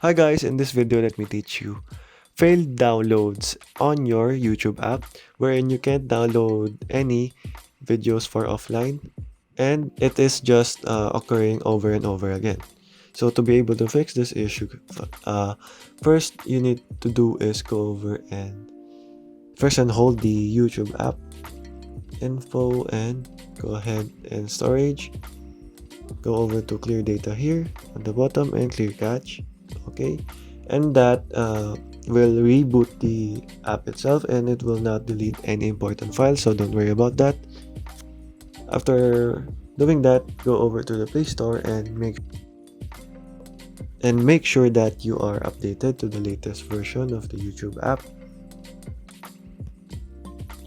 Hi guys, in this video let me teach you failed downloads on your YouTube app wherein you can't download any videos for offline and it is just occurring over and over again. So to be able to fix this issue, first you need to do is go over and first and hold the YouTube app info and go ahead and storage. Go over to clear data here on the bottom and clear cache. Okay, and that will reboot the app itself and it will not delete any important files, so don't worry about that. After doing that, go over to the Play Store and make sure that you are updated to the latest version of the YouTube app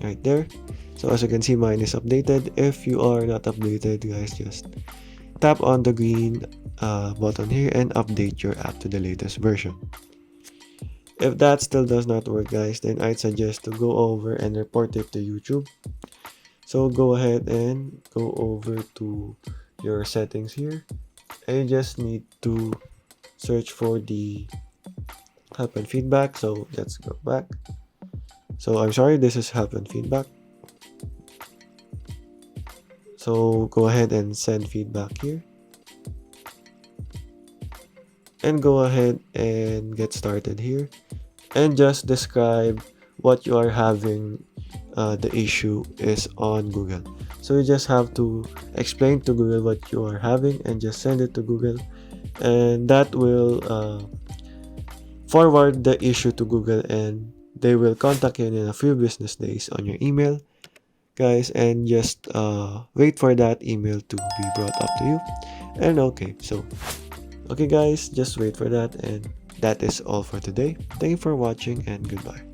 right there. So as you can see, mine is updated. If you are not updated, guys, just tap on the green button here and update your app to the latest version. If that still does not work, guys, then I'd suggest to go over and report it to YouTube. So go ahead and go over to your settings here. And you just need to search for the help and feedback. So let's go back. So I'm sorry, this is help and feedback. So go ahead and send feedback here. And go ahead and get started here. And just describe what you are having the issue is on Google. So you just have to explain to Google what you are having and just send it to Google, and that will forward the issue to Google and they will contact you in a few business days on your email, guys, and just wait for that email to be brought up to you. And okay guys, just wait for that, and that is all for today. Thank you for watching and goodbye.